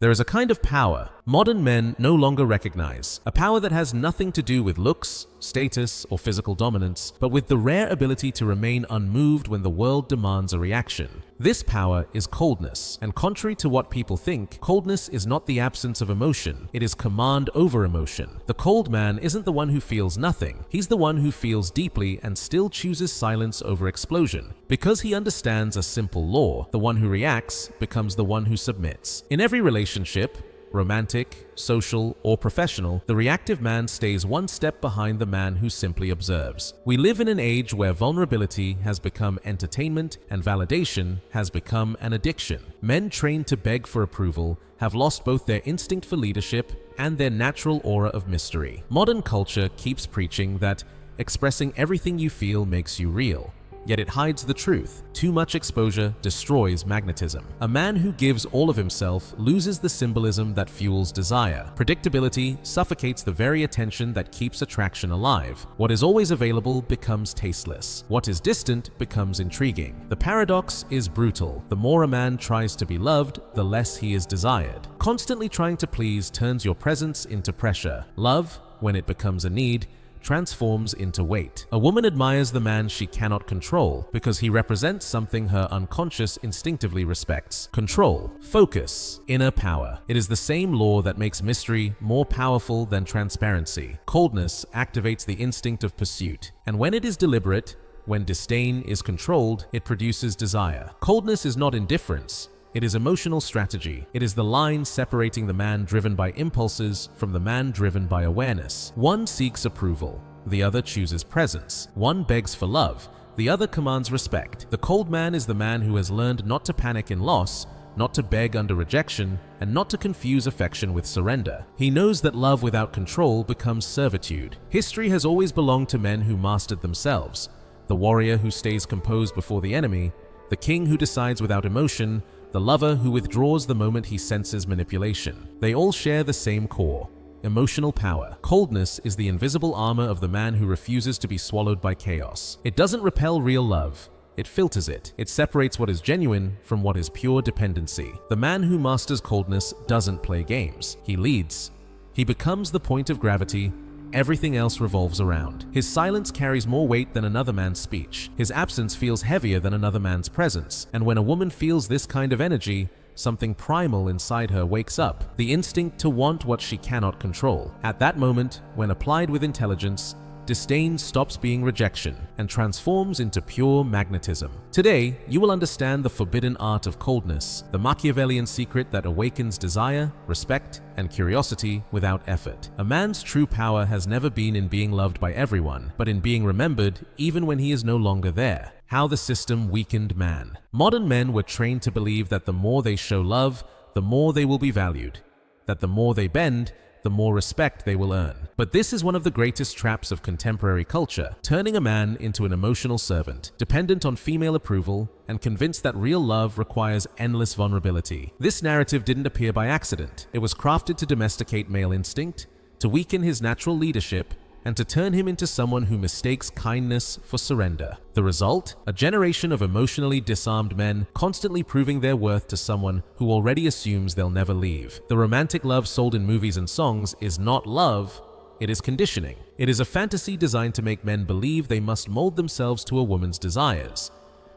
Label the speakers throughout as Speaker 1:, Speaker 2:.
Speaker 1: There is a kind of power modern men no longer recognize, a power that has nothing to do with looks, status, or physical dominance, but with the rare ability to remain unmoved when the world demands a reaction. This power is coldness, and contrary to what people think, coldness is not the absence of emotion, it is command over emotion. The cold man isn't the one who feels nothing, he's the one who feels deeply and still chooses silence over explosion. Because he understands a simple law, the one who reacts becomes the one who submits. In every relationship, romantic, social, or professional, the reactive man stays one step behind the man who simply observes. We live in an age where vulnerability has become entertainment and validation has become an addiction. Men trained to beg for approval have lost both their instinct for leadership and their natural aura of mystery. Modern culture keeps preaching that expressing everything you feel makes you real. Yet it hides the truth. Too much exposure destroys magnetism. A man who gives all of himself loses the symbolism that fuels desire. Predictability suffocates the very attention that keeps attraction alive. What is always available becomes tasteless. What is distant becomes intriguing. The paradox is brutal. The more a man tries to be loved, the less he is desired. Constantly trying to please turns your presence into pressure. Love, when it becomes a need, transforms into weight. A woman admires the man she cannot control because he represents something her unconscious instinctively respects. Control, focus, inner power. It is the same law that makes mystery more powerful than transparency. Coldness activates the instinct of pursuit, and when it is deliberate, when disdain is controlled, it produces desire. Coldness is not indifference. It is emotional strategy. It is the line separating the man driven by impulses from the man driven by awareness. One seeks approval, the other chooses presence. One begs for love, the other commands respect. The cold man is the man who has learned not to panic in loss, not to beg under rejection, and not to confuse affection with surrender. He knows that love without control becomes servitude. History has always belonged to men who mastered themselves. The warrior who stays composed before the enemy, the king who decides without emotion, the lover who withdraws the moment he senses manipulation. They all share the same core: emotional power. Coldness is the invisible armor of the man who refuses to be swallowed by chaos. It doesn't repel real love. It filters it. It separates what is genuine from what is pure dependency. The man who masters coldness doesn't play games. He leads. He becomes the point of gravity. Everything else revolves around. His silence carries more weight than another man's speech. His absence feels heavier than another man's presence. And when a woman feels this kind of energy, something primal inside her wakes up, the instinct to want what she cannot control. At that moment, when applied with intelligence, disdain stops being rejection and transforms into pure magnetism. Today, you will understand the forbidden art of coldness, the Machiavellian secret that awakens desire, respect, and curiosity without effort. A man's true power has never been in being loved by everyone, but in being remembered even when he is no longer there. How the system weakened man. Modern men were trained to believe that the more they show love, the more they will be valued, that the more they bend, the more respect they will earn. But this is one of the greatest traps of contemporary culture, turning a man into an emotional servant, dependent on female approval and convinced that real love requires endless vulnerability. This narrative didn't appear by accident. It was crafted to domesticate male instinct, to weaken his natural leadership, and to turn him into someone who mistakes kindness for surrender. The result? A generation of emotionally disarmed men constantly proving their worth to someone who already assumes they'll never leave. The romantic love sold in movies and songs is not love, it is conditioning. It is a fantasy designed to make men believe they must mold themselves to a woman's desires.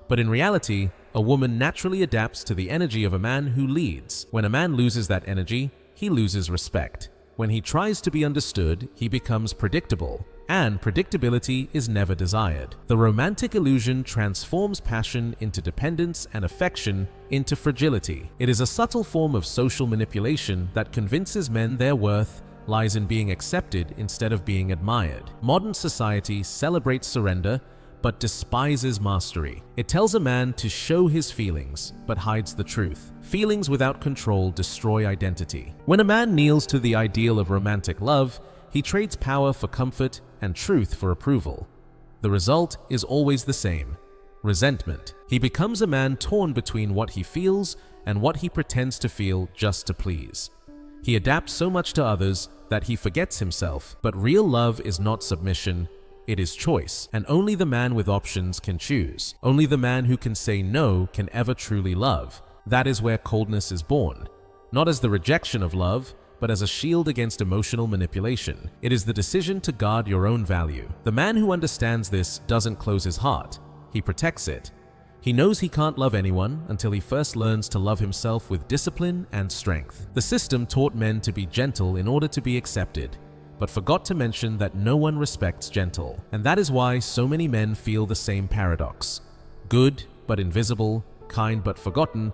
Speaker 1: But in reality, a woman naturally adapts to the energy of a man who leads. When a man loses that energy, he loses respect. When he tries to be understood, he becomes predictable, and predictability is never desired. The romantic illusion transforms passion into dependence and affection into fragility. It is a subtle form of social manipulation that convinces men their worth lies in being accepted instead of being admired. Modern society celebrates surrender, but despises mastery. It tells a man to show his feelings, but hides the truth. Feelings without control destroy identity. When a man kneels to the ideal of romantic love, he trades power for comfort and truth for approval. The result is always the same: resentment. He becomes a man torn between what he feels and what he pretends to feel just to please. He adapts so much to others that he forgets himself. But real love is not submission. It is choice, and only the man with options can choose. Only the man who can say no can ever truly love. That is where coldness is born. not as the rejection of love, but as a shield against emotional manipulation. It is the decision to guard your own value. The man who understands this doesn't close his heart, he protects it. He knows he can't love anyone until he first learns to love himself with discipline and strength. The system taught men to be gentle in order to be accepted, but forgot to mention that no one respects gentle. And that is why so many men feel the same paradox: good but invisible, kind but forgotten,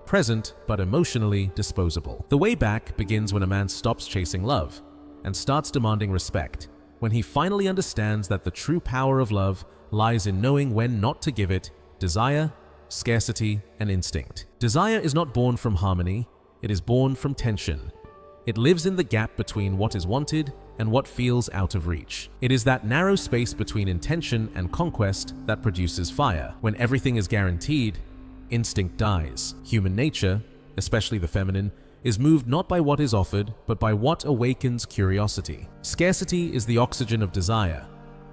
Speaker 1: present but emotionally disposable. The way back begins when a man stops chasing love and starts demanding respect, when he finally understands that the true power of love lies in knowing when not to give it desire, scarcity, and instinct. Desire is not born from harmony, it is born from tension. It lives in the gap between what is wanted and what feels out of reach. It is that narrow space between intention and conquest that produces fire. When everything is guaranteed, instinct dies. Human nature, especially the feminine, is moved not by what is offered, but by what awakens curiosity. Scarcity is the oxygen of desire.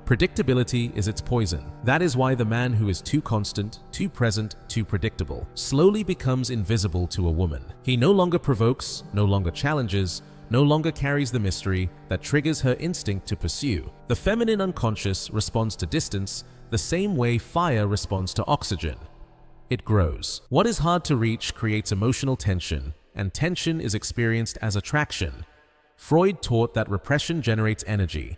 Speaker 1: Predictability is its poison. That is why the man who is too constant, too present, too predictable slowly becomes invisible to a woman. He no longer provokes, no longer challenges, no longer carries the mystery that triggers her instinct to pursue. The feminine unconscious responds to distance the same way fire responds to oxygen. It grows. What is hard to reach creates emotional tension, and tension is experienced as attraction. Freud taught that repression generates energy,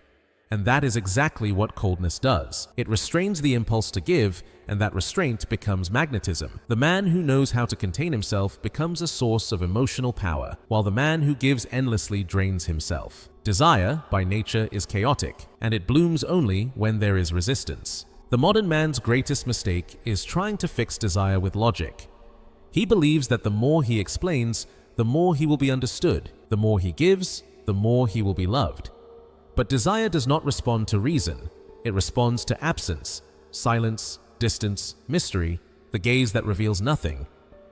Speaker 1: and that is exactly what coldness does. It restrains the impulse to give, and that restraint becomes magnetism. The man who knows how to contain himself becomes a source of emotional power, while the man who gives endlessly drains himself. Desire, by nature, is chaotic, and it blooms only when there is resistance. The modern man's greatest mistake is trying to fix desire with logic. He believes that the more he explains, the more he will be understood. The more he gives, the more he will be loved. But desire does not respond to reason. It responds to absence, silence, distance, mystery, the gaze that reveals nothing.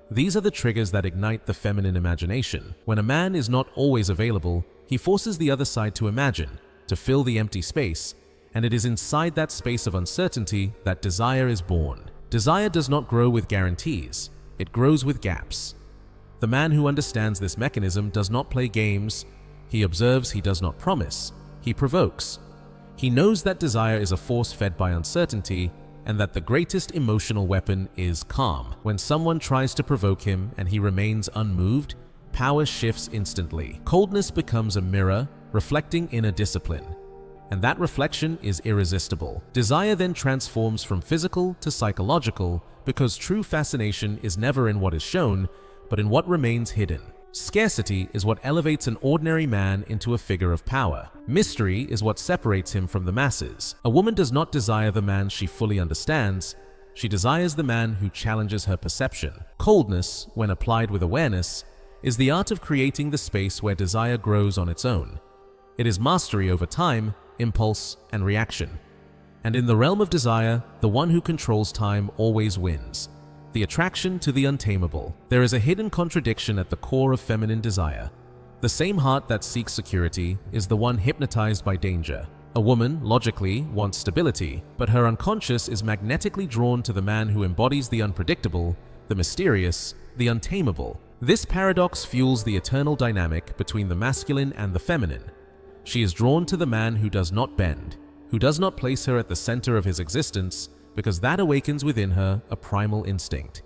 Speaker 1: These are the triggers that ignite the feminine imagination. When a man is not always available, he forces the other side to imagine, to fill the empty space, and it is inside that space of uncertainty that desire is born. Desire does not grow with guarantees, it grows with gaps. The man who understands this mechanism does not play games, he observes, he does not promise. He provokes. He knows that desire is a force fed by uncertainty, and that the greatest emotional weapon is calm. When someone tries to provoke him and he remains unmoved, power shifts instantly. Coldness becomes a mirror, reflecting inner discipline, and that reflection is irresistible. Desire then transforms from physical to psychological, because true fascination is never in what is shown, but in what remains hidden. Scarcity is what elevates an ordinary man into a figure of power. Mystery is what separates him from the masses. A woman does not desire the man she fully understands, she desires the man who challenges her perception. Coldness, when applied with awareness, is the art of creating the space where desire grows on its own. It is mastery over time, impulse, and reaction. And in the realm of desire, the one who controls time always wins. The attraction to the untameable. There is a hidden contradiction at the core of feminine desire. The same heart that seeks security is the one hypnotized by danger. A woman, logically, wants stability, but her unconscious is magnetically drawn to the man who embodies the unpredictable, the mysterious, the untameable. This paradox fuels the eternal dynamic between the masculine and the feminine. She is drawn to the man who does not bend, who does not place her at the center of his existence, because that awakens within her a primal instinct,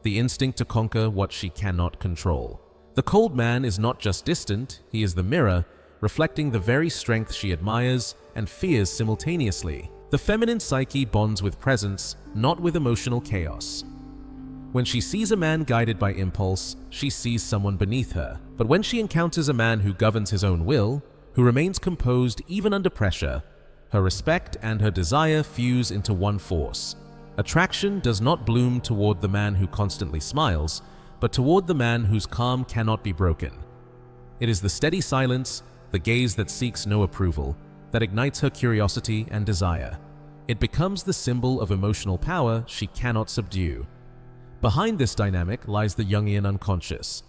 Speaker 1: the instinct to conquer what she cannot control. The cold man is not just distant, he is the mirror, reflecting the very strength she admires and fears simultaneously. The feminine psyche bonds with presence, not with emotional chaos. When she sees a man guided by impulse, she sees someone beneath her. But when she encounters a man who governs his own will, who remains composed even under pressure, her respect and her desire fuse into one force. Attraction does not bloom toward the man who constantly smiles, but toward the man whose calm cannot be broken. It is the steady silence, the gaze that seeks no approval, that ignites her curiosity and desire. It becomes the symbol of emotional power she cannot subdue. Behind this dynamic lies the Jungian unconscious.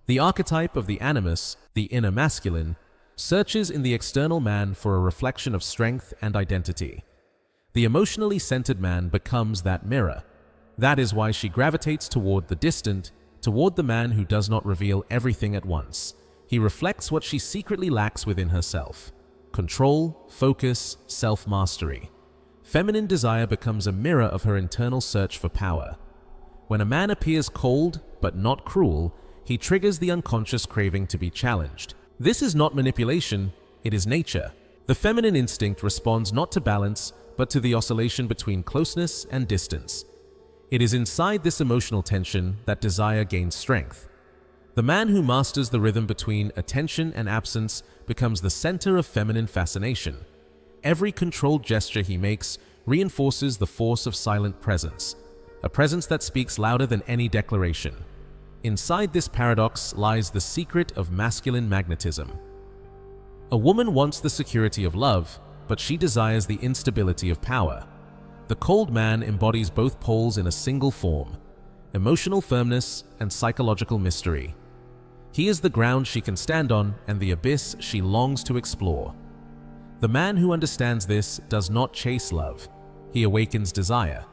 Speaker 1: The archetype of the animus, the inner masculine, searches in the external man for a reflection of strength and identity. The emotionally centered man becomes that mirror. That is why she gravitates toward the distant, toward the man who does not reveal everything at once. He reflects what she secretly lacks within herself: control, focus, self-mastery. Feminine desire becomes a mirror of her internal search for power. When a man appears cold but not cruel, he triggers the unconscious craving to be challenged. This is not manipulation, it is nature. The feminine instinct responds not to balance, but to the oscillation between closeness and distance. It is inside this emotional tension that desire gains strength. The man who masters the rhythm between attention and absence becomes the center of feminine fascination. Every controlled gesture he makes reinforces the force of silent presence, a presence that speaks louder than any declaration. Inside this paradox lies the secret of masculine magnetism. A woman wants the security of love, but she desires the instability of power. The cold man embodies both poles in a single form: emotional firmness and psychological mystery. He is the ground she can stand on and the abyss she longs to explore. The man who understands this does not chase love, he awakens desire.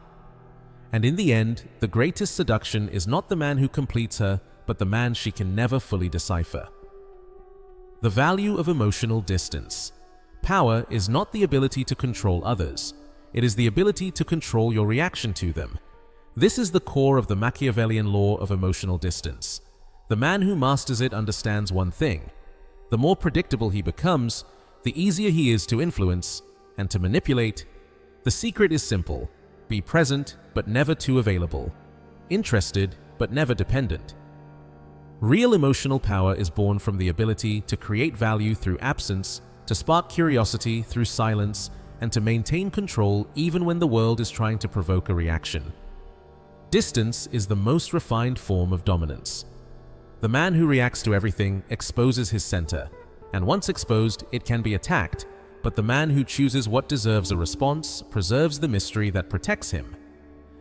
Speaker 1: And in the end, the greatest seduction is not the man who completes her, but the man she can never fully decipher. The value of emotional distance. Power is not the ability to control others, it is the ability to control your reaction to them. This is the core of the Machiavellian law of emotional distance. The man who masters it understands one thing: the more predictable he becomes, the easier he is to influence and to manipulate. The secret is simple: be present but never too available, interested but never dependent. Real emotional power is born from the ability to create value through absence, to spark curiosity through silence, and to maintain control even when the world is trying to provoke a reaction. Distance is the most refined form of dominance. The man who reacts to everything exposes his center, and once exposed, it can be attacked, but the man who chooses what deserves a response preserves the mystery that protects him.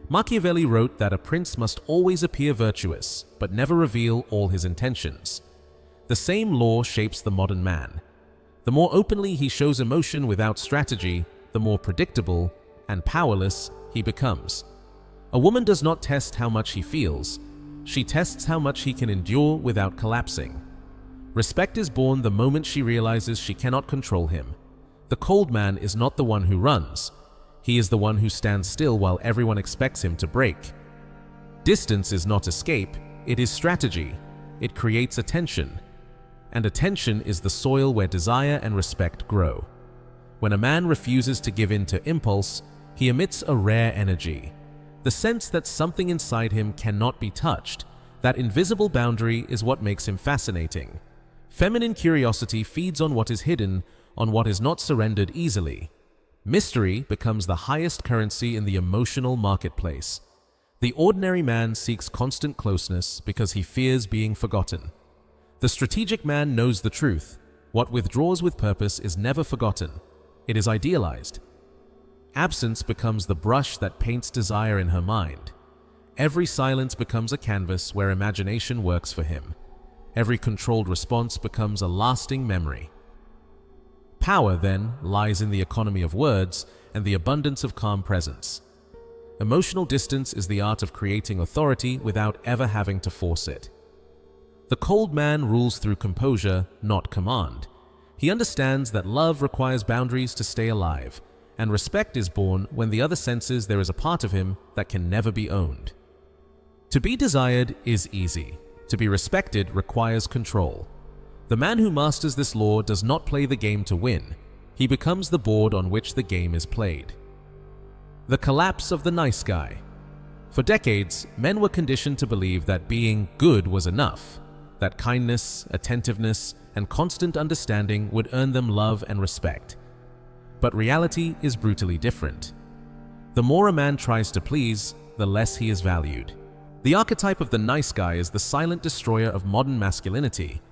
Speaker 1: Machiavelli wrote that a prince must always appear virtuous, but never reveal all his intentions. The same law shapes the modern man. The more openly he shows emotion without strategy, the more predictable and powerless he becomes. A woman does not test how much he feels, she tests how much he can endure without collapsing. Respect is born the moment she realizes she cannot control him. The cold man is not the one who runs, he is the one who stands still while everyone expects him to break. Distance is not escape, it is strategy. It creates attention. And attention is the soil where desire and respect grow. When a man refuses to give in to impulse, he emits a rare energy. The sense that something inside him cannot be touched, that invisible boundary, is what makes him fascinating. Feminine curiosity feeds on what is hidden, on what is not surrendered easily. Mystery becomes the highest currency in the emotional marketplace. The ordinary man seeks constant closeness because he fears being forgotten. The strategic man knows the truth. What withdraws with purpose is never forgotten. It is idealized. Absence becomes the brush that paints desire in her mind. Every silence becomes a canvas where imagination works for him. Every controlled response becomes a lasting memory. Power, then, lies in the economy of words and the abundance of calm presence. Emotional distance is the art of creating authority without ever having to force it. The cold man rules through composure, not command. He understands that love requires boundaries to stay alive, and respect is born when the other senses there is a part of him that can never be owned. To be desired is easy. To be respected requires control. The man who masters this law does not play the game to win. He becomes the board on which the game is played. The collapse of the nice guy. For decades, men were conditioned to believe that being good was enough, that kindness, attentiveness, and constant understanding would earn them love and respect. But reality is brutally different. The more a man tries to please, the less he is valued. The archetype of the nice guy is the silent destroyer of modern masculinity.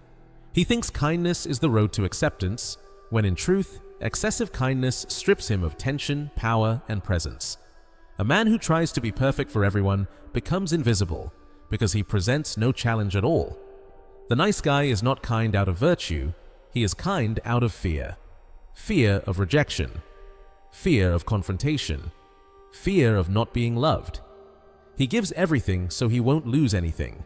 Speaker 1: He thinks kindness is the road to acceptance, when in truth, excessive kindness strips him of tension, power, and presence. A man who tries to be perfect for everyone becomes invisible because he presents no challenge at all. The nice guy is not kind out of virtue, he is kind out of fear. Fear of rejection, fear of confrontation, fear of not being loved. He gives everything so he won't lose anything.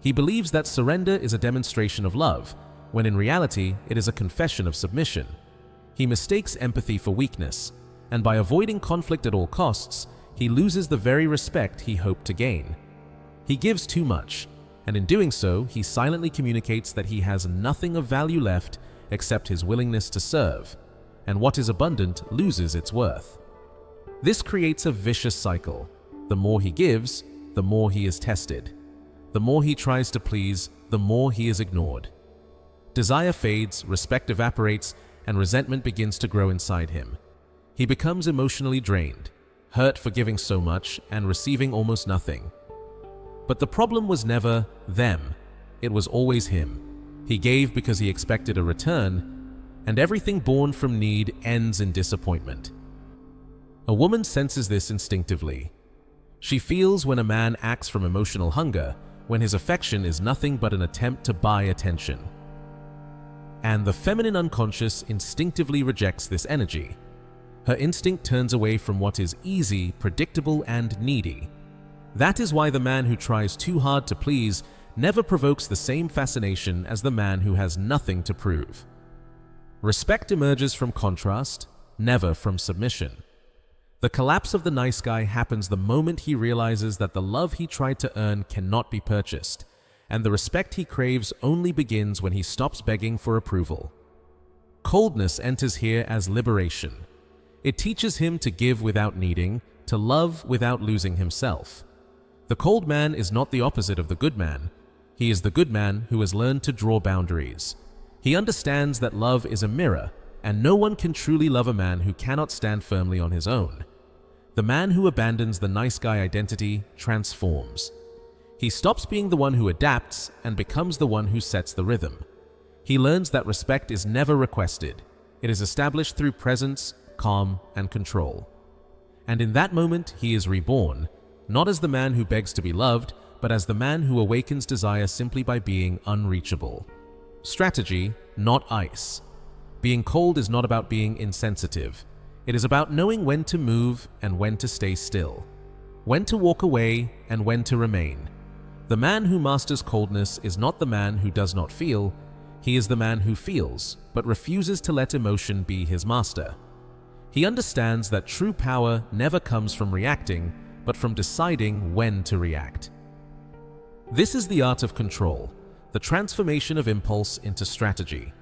Speaker 1: He believes that surrender is a demonstration of love, when in reality it is a confession of submission. He mistakes empathy for weakness, and by avoiding conflict at all costs, he loses the very respect he hoped to gain. He gives too much, and in doing so, he silently communicates that he has nothing of value left except his willingness to serve, and what is abundant loses its worth. This creates a vicious cycle. The more he gives, the more he is tested. The more he tries to please, the more he is ignored. Desire fades, respect evaporates, and resentment begins to grow inside him. He becomes emotionally drained, hurt for giving so much and receiving almost nothing. But the problem was never them, it was always him. He gave because he expected a return, and everything born from need ends in disappointment. A woman senses this instinctively. She feels when a man acts from emotional hunger, when his affection is nothing but an attempt to buy attention. And the feminine unconscious instinctively rejects this energy. Her instinct turns away from what is easy, predictable, and needy. That is why the man who tries too hard to please never provokes the same fascination as the man who has nothing to prove. Respect emerges from contrast, never from submission. The collapse of the nice guy happens the moment he realizes that the love he tried to earn cannot be purchased, and the respect he craves only begins when he stops begging for approval. Coldness enters here as liberation. It teaches him to give without needing, to love without losing himself. The cold man is not the opposite of the good man. He is the good man who has learned to draw boundaries. He understands that love is a mirror, and no one can truly love a man who cannot stand firmly on his own. The man who abandons the nice guy identity transforms. He stops being the one who adapts and becomes the one who sets the rhythm. He learns that respect is never requested. It is established through presence, calm, and control. And in that moment, he is reborn, not as the man who begs to be loved, but as the man who awakens desire simply by being unreachable. Strategy, not ice. Being cold is not about being insensitive. It is about knowing when to move and when to stay still, when to walk away and when to remain. The man who masters coldness is not the man who does not feel, he is the man who feels, but refuses to let emotion be his master. He understands that true power never comes from reacting, but from deciding when to react. This is the art of control, the transformation of impulse into strategy.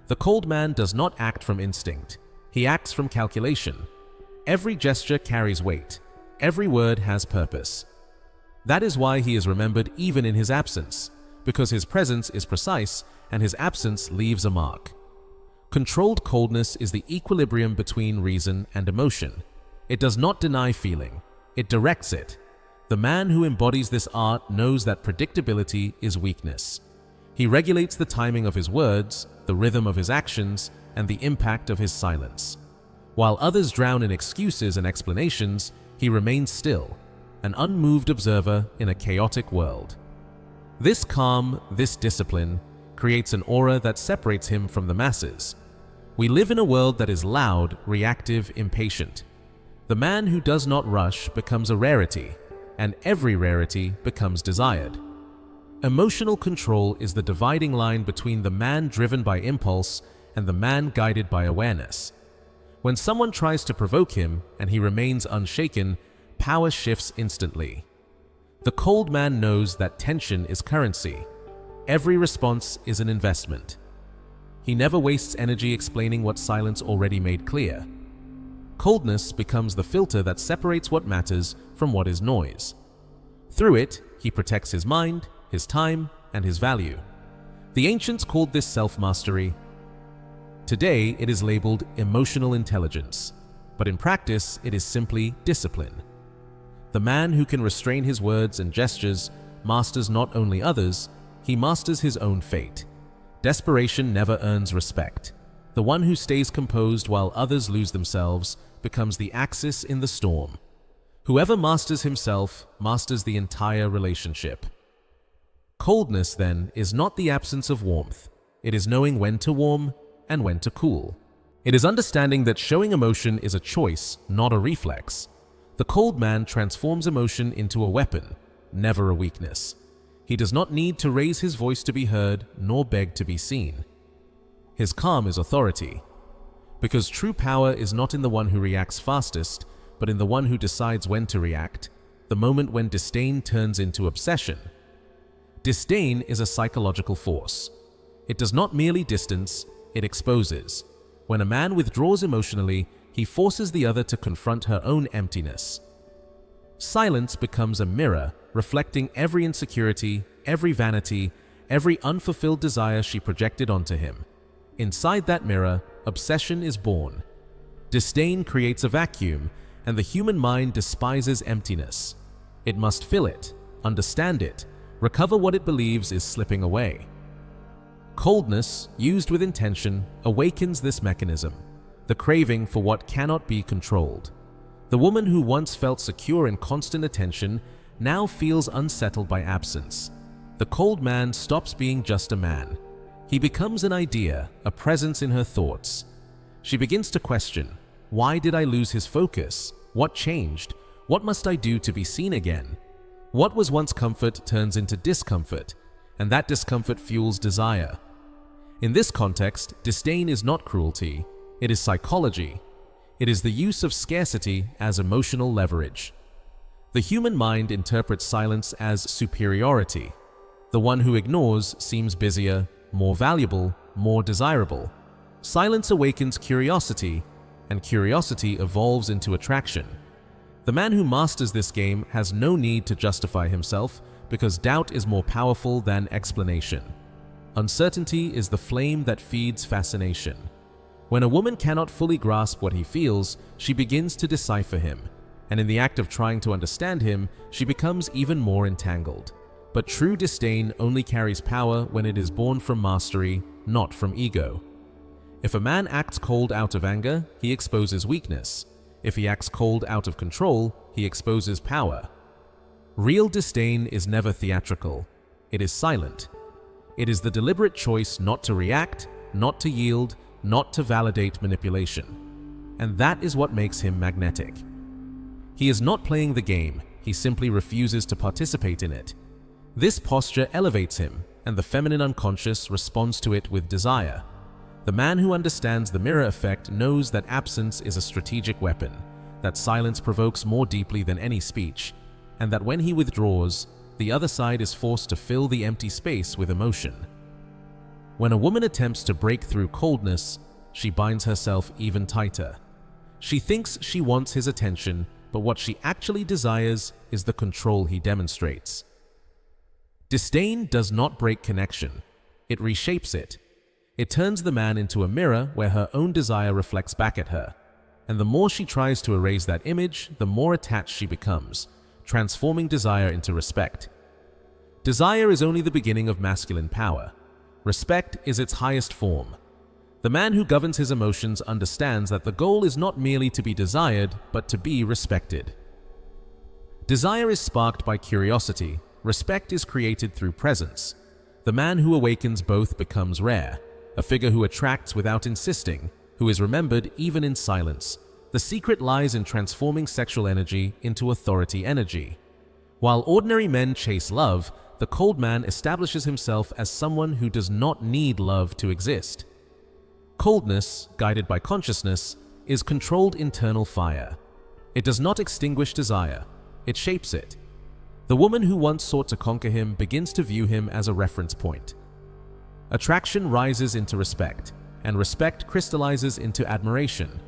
Speaker 1: The cold man does not act from instinct. He acts from calculation. Every gesture carries weight. Every word has purpose. That is why he is remembered even in his absence, because his presence is precise and his absence leaves a mark. Controlled coldness is the equilibrium between reason and emotion. It does not deny feeling. It directs it. The man who embodies this art knows that predictability is weakness. He regulates the timing of his words, the rhythm of his actions, and the impact of his silence. While others drown in excuses and explanations, he remains still, an unmoved observer in a chaotic world. This calm, this discipline, creates an aura that separates him from the masses. We live in a world that is loud, reactive, impatient. The man who does not rush becomes a rarity, and every rarity becomes desired. Emotional control is the dividing line between the man driven by impulse and the man guided by awareness. When someone tries to provoke him and he remains unshaken, power shifts instantly. The cold man knows that tension is currency. Every response is an investment. He never wastes energy explaining what silence already made clear. Coldness becomes the filter that separates what matters from what is noise. Through it, he protects his mind, his time, and his value. The ancients called this self-mastery. Today, it is labeled emotional intelligence, but in practice, it is simply discipline. The man who can restrain his words and gestures masters not only others, he masters his own fate. Desperation never earns respect. The one who stays composed while others lose themselves becomes the axis in the storm. Whoever masters himself masters the entire relationship. Coldness, then, is not the absence of warmth. It is knowing when to warm and when to cool. It is understanding that showing emotion is a choice, not a reflex. The cold man transforms emotion into a weapon, never a weakness. He does not need to raise his voice to be heard, nor beg to be seen. His calm is authority. Because true power is not in the one who reacts fastest, but in the one who decides when to react, the moment when disdain turns into obsession. Disdain is a psychological force. It does not merely distance, it exposes. When a man withdraws emotionally, he forces the other to confront her own emptiness. Silence becomes a mirror, reflecting every insecurity, every vanity, every unfulfilled desire she projected onto him. Inside that mirror, obsession is born. Disdain creates a vacuum, and the human mind despises emptiness. It must fill it, understand it, recover what it believes is slipping away. Coldness, used with intention, awakens this mechanism, the craving for what cannot be controlled. The woman who once felt secure in constant attention now feels unsettled by absence. The cold man stops being just a man. He becomes an idea, a presence in her thoughts. She begins to question, why did I lose his focus? What changed? What must I do to be seen again? What was once comfort turns into discomfort, and that discomfort fuels desire. In this context, disdain is not cruelty, it is psychology. It is the use of scarcity as emotional leverage. The human mind interprets silence as superiority. The one who ignores seems busier, more valuable, more desirable. Silence awakens curiosity, and curiosity evolves into attraction. The man who masters this game has no need to justify himself because doubt is more powerful than explanation. Uncertainty is the flame that feeds fascination. When a woman cannot fully grasp what he feels, she begins to decipher him, and in the act of trying to understand him, she becomes even more entangled. But true disdain only carries power when it is born from mastery, not from ego. If a man acts cold out of anger, he exposes weakness. If he acts cold out of control, he exposes power. Real disdain is never theatrical. It is silent. It is the deliberate choice not to react, not to yield, not to validate manipulation. And that is what makes him magnetic. He is not playing the game, he simply refuses to participate in it. This posture elevates him, and the feminine unconscious responds to it with desire. The man who understands the mirror effect knows that absence is a strategic weapon, that silence provokes more deeply than any speech, and that when he withdraws, the other side is forced to fill the empty space with emotion. When a woman attempts to break through coldness, she binds herself even tighter. She thinks she wants his attention, but what she actually desires is the control he demonstrates. Disdain does not break connection. It reshapes it. It turns the man into a mirror where her own desire reflects back at her. And the more she tries to erase that image, the more attached she becomes, transforming desire into respect. Desire is only the beginning of masculine power. Respect is its highest form. The man who governs his emotions understands that the goal is not merely to be desired, but to be respected. Desire is sparked by curiosity. Respect is created through presence. The man who awakens both becomes rare, a figure who attracts without insisting, who is remembered even in silence. The secret lies in transforming sexual energy into authority energy. While ordinary men chase love, the cold man establishes himself as someone who does not need love to exist. Coldness, guided by consciousness, is controlled internal fire. It does not extinguish desire, it shapes it. The woman who once sought to conquer him begins to view him as a reference point. Attraction rises into respect, and respect crystallizes into admiration.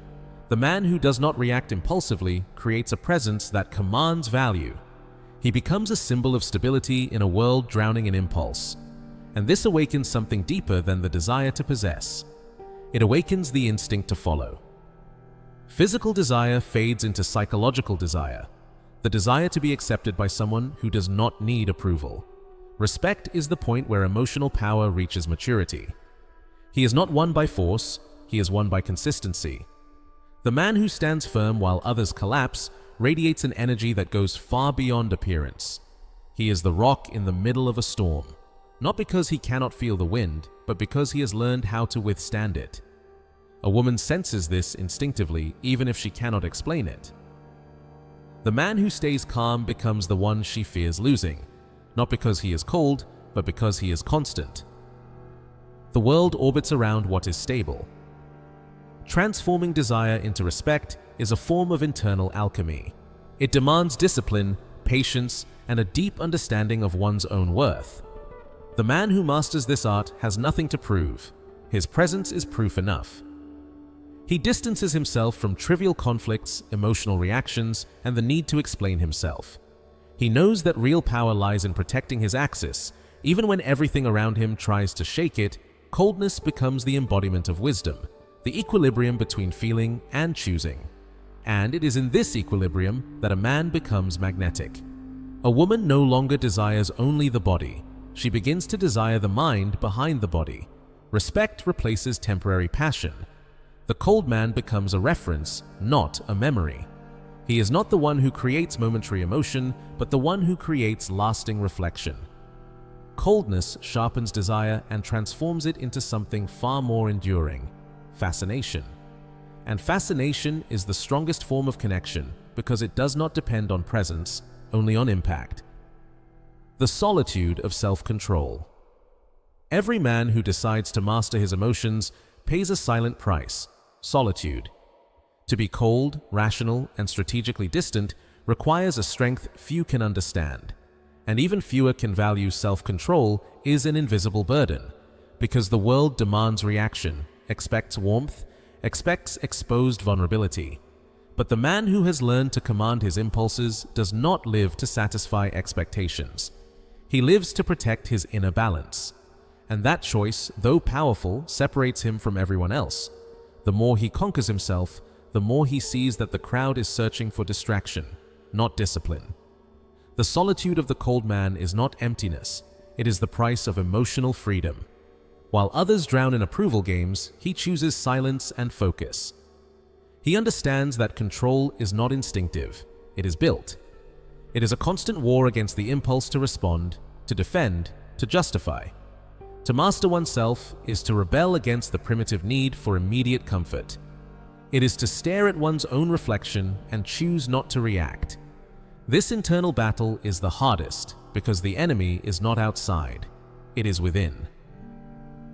Speaker 1: The man who does not react impulsively creates a presence that commands value. He becomes a symbol of stability in a world drowning in impulse. And this awakens something deeper than the desire to possess. It awakens the instinct to follow. Physical desire fades into psychological desire, the desire to be accepted by someone who does not need approval. Respect is the point where emotional power reaches maturity. He is not won by force, he is won by consistency. The man who stands firm while others collapse radiates an energy that goes far beyond appearance. He is the rock in the middle of a storm, not because he cannot feel the wind, but because he has learned how to withstand it. A woman senses this instinctively, even if she cannot explain it. The man who stays calm becomes the one she fears losing. not because he is cold, but because he is constant. The world orbits around what is stable. Transforming desire into respect is a form of internal alchemy. It demands discipline, patience, and a deep understanding of one's own worth. The man who masters this art has nothing to prove. His presence is proof enough. He distances himself from trivial conflicts, emotional reactions, and the need to explain himself. He knows that real power lies in protecting his axis. Even when everything around him tries to shake it, coldness becomes the embodiment of wisdom, the equilibrium between feeling and choosing. And it is in this equilibrium that a man becomes magnetic. A woman no longer desires only the body. She begins to desire the mind behind the body. Respect replaces temporary passion. The cold man becomes a reference, not a memory. He is not the one who creates momentary emotion, but the one who creates lasting reflection. Coldness sharpens desire and transforms it into something far more enduring: fascination. And fascination is the strongest form of connection because it does not depend on presence, only on impact. The solitude of self-control. Every man who decides to master his emotions pays a silent price: solitude. To be cold, rational, and strategically distant requires a strength few can understand. And even fewer can value. Self-control is an invisible burden, because the world demands reaction, expects warmth, expects exposed vulnerability. But the man who has learned to command his impulses does not live to satisfy expectations. He lives to protect his inner balance. And that choice, though powerful, separates him from everyone else. The more he conquers himself, the more he sees that the crowd is searching for distraction, not discipline. The solitude of the cold man is not emptiness, it is the price of emotional freedom. While others drown in approval games, he chooses silence and focus. He understands that control is not instinctive, it is built. It is a constant war against the impulse to respond, to defend, to justify. To master oneself is to rebel against the primitive need for immediate comfort. It is to stare at one's own reflection and choose not to react. This internal battle is the hardest because the enemy is not outside, it is within.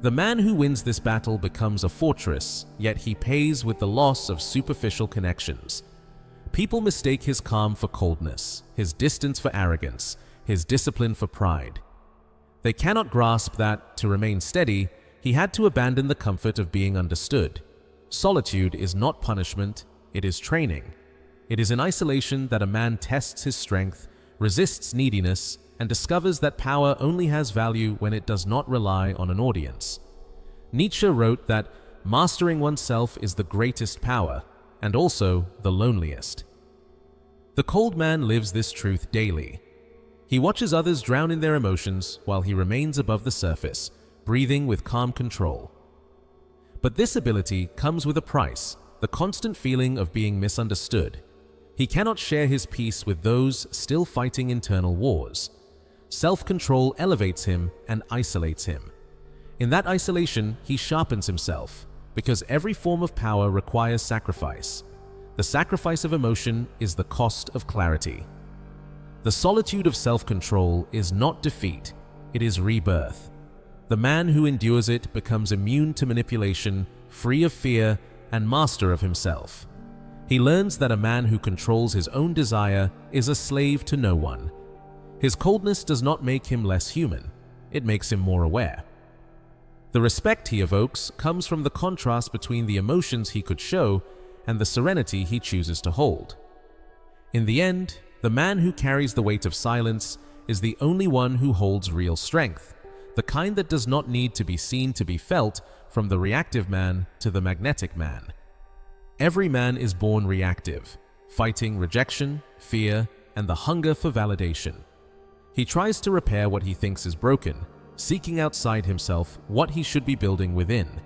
Speaker 1: The man who wins this battle becomes a fortress, yet he pays with the loss of superficial connections. People mistake his calm for coldness, his distance for arrogance, his discipline for pride. They cannot grasp that, to remain steady, he had to abandon the comfort of being understood. Solitude is not punishment, it is training. It is in isolation that a man tests his strength, resists neediness, and discovers that power only has value when it does not rely on an audience. Nietzsche wrote that mastering oneself is the greatest power, and also the loneliest. The cold man lives this truth daily. He watches others drown in their emotions while he remains above the surface, breathing with calm control. But this ability comes with a price: the constant feeling of being misunderstood. He cannot share his peace with those still fighting internal wars. Self-control elevates him and isolates him. In that isolation, he sharpens himself, because every form of power requires sacrifice. The sacrifice of emotion is the cost of clarity. The solitude of self-control is not defeat, it is rebirth. The man who endures it becomes immune to manipulation, free of fear, and master of himself. He learns that a man who controls his own desire is a slave to no one. His coldness does not make him less human, it makes him more aware. The respect he evokes comes from the contrast between the emotions he could show and the serenity he chooses to hold. In the end, the man who carries the weight of silence is the only one who holds real strength, the kind that does not need to be seen to be felt, from the reactive man to the magnetic man. Every man is born reactive, fighting rejection, fear, and the hunger for validation. He tries to repair what he thinks is broken, seeking outside himself what he should be building within.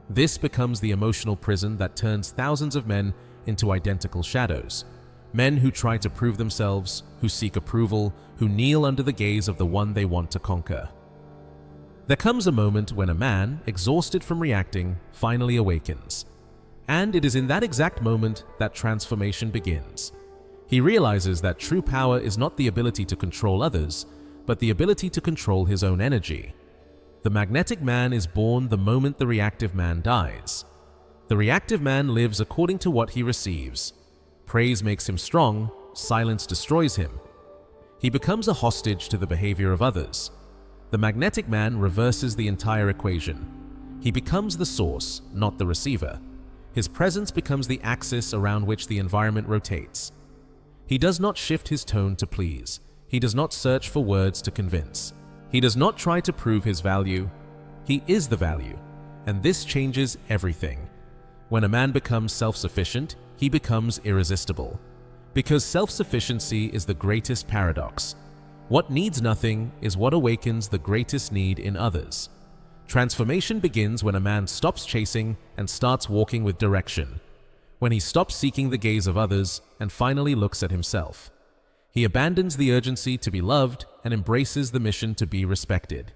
Speaker 1: This becomes the emotional prison that turns thousands of men into identical shadows. Men who try to prove themselves, who seek approval, who kneel under the gaze of the one they want to conquer. There comes a moment when a man, exhausted from reacting, finally awakens. And it is in that exact moment that transformation begins. He realizes that true power is not the ability to control others, but the ability to control his own energy. The magnetic man is born the moment the reactive man dies. The reactive man lives according to what he receives. Praise makes him strong, silence destroys him. He becomes a hostage to the behavior of others. The magnetic man reverses the entire equation. He becomes the source, not the receiver. His presence becomes the axis around which the environment rotates. He does not shift his tone to please. He does not search for words to convince. He does not try to prove his value. He is the value, and this changes everything. When a man becomes self-sufficient, he becomes irresistible. Because self-sufficiency is the greatest paradox. What needs nothing is what awakens the greatest need in others. Transformation begins when a man stops chasing and starts walking with direction. When he stops seeking the gaze of others and finally looks at himself. He abandons the urgency to be loved and embraces the mission to be respected.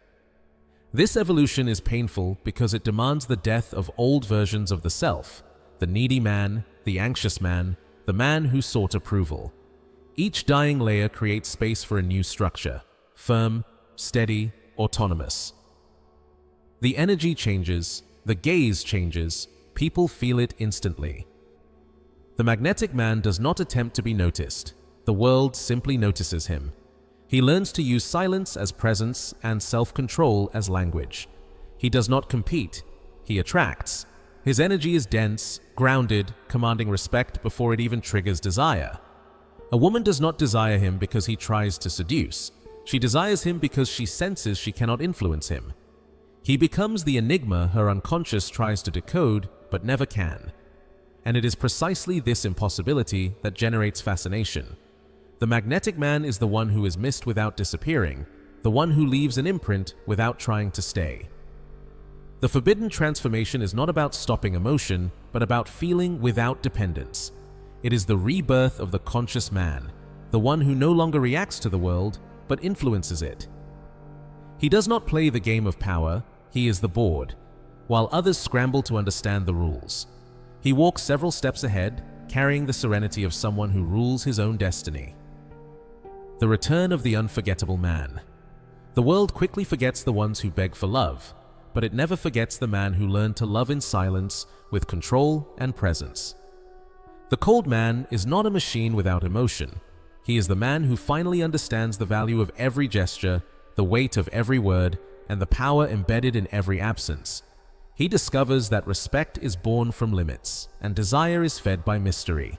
Speaker 1: This evolution is painful because it demands the death of old versions of the self, the needy man, the anxious man, the man who sought approval. Each dying layer creates space for a new structure, firm, steady, autonomous. The energy changes, the gaze changes, people feel it instantly. The magnetic man does not attempt to be noticed. The world simply notices him. He learns to use silence as presence and self-control as language. He does not compete, he attracts. His energy is dense, grounded, commanding respect before it even triggers desire. A woman does not desire him because he tries to seduce. She desires him because she senses she cannot influence him. He becomes the enigma her unconscious tries to decode but never can. And it is precisely this impossibility that generates fascination. The magnetic man is the one who is missed without disappearing, the one who leaves an imprint without trying to stay. The forbidden transformation is not about stopping emotion, but about feeling without dependence. It is the rebirth of the conscious man, the one who no longer reacts to the world, but influences it. He does not play the game of power, he is the board, while others scramble to understand the rules. He walks several steps ahead, carrying the serenity of someone who rules his own destiny. The return of the unforgettable man. The world quickly forgets the ones who beg for love, but it never forgets the man who learned to love in silence, with control and presence. The cold man is not a machine without emotion. He is the man who finally understands the value of every gesture, the weight of every word, and the power embedded in every absence. He discovers that respect is born from limits, and desire is fed by mystery.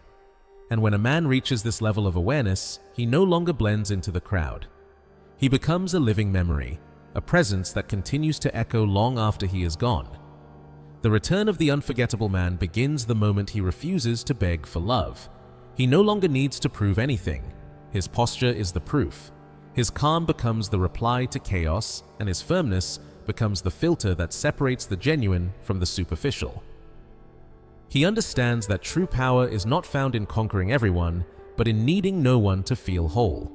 Speaker 1: And when a man reaches this level of awareness, he no longer blends into the crowd. He becomes a living memory, a presence that continues to echo long after he is gone. The return of the unforgettable man begins the moment he refuses to beg for love. He no longer needs to prove anything. His posture is the proof. His calm becomes the reply to chaos, and his firmness becomes the filter that separates the genuine from the superficial. He understands that true power is not found in conquering everyone, but in needing no one to feel whole.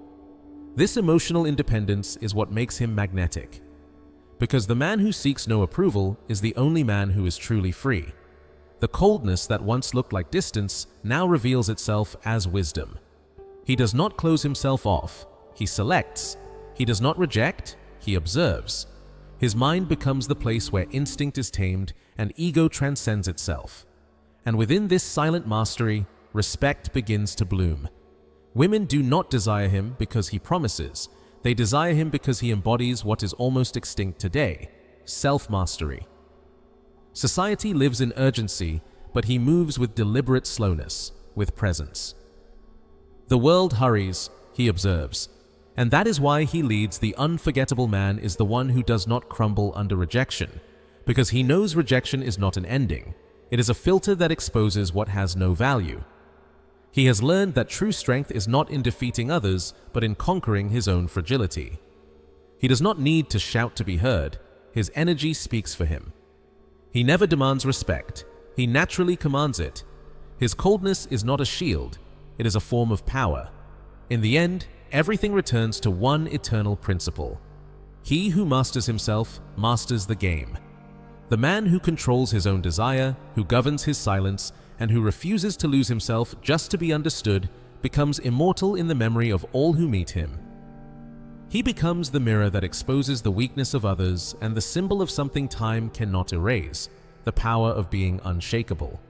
Speaker 1: This emotional independence is what makes him magnetic. Because the man who seeks no approval is the only man who is truly free. The coldness that once looked like distance now reveals itself as wisdom. He does not close himself off, he selects. He does not reject, he observes. His mind becomes the place where instinct is tamed and ego transcends itself. And within this silent mastery, respect begins to bloom. Women do not desire him because he promises. They desire him because he embodies what is almost extinct today, self-mastery. Society lives in urgency, but he moves with deliberate slowness, with presence. The world hurries, he observes. And that is why he leads. The unforgettable man is the one who does not crumble under rejection, because he knows rejection is not an ending. It is a filter that exposes what has no value. He has learned that true strength is not in defeating others, but in conquering his own fragility. He does not need to shout to be heard. His energy speaks for him. He never demands respect. He naturally commands it. His coldness is not a shield. It is a form of power. In the end, everything returns to one eternal principle. He who masters himself masters the game. The man who controls his own desire, who governs his silence, and who refuses to lose himself just to be understood, becomes immortal in the memory of all who meet him. He becomes the mirror that exposes the weakness of others and the symbol of something time cannot erase, the power of being unshakable.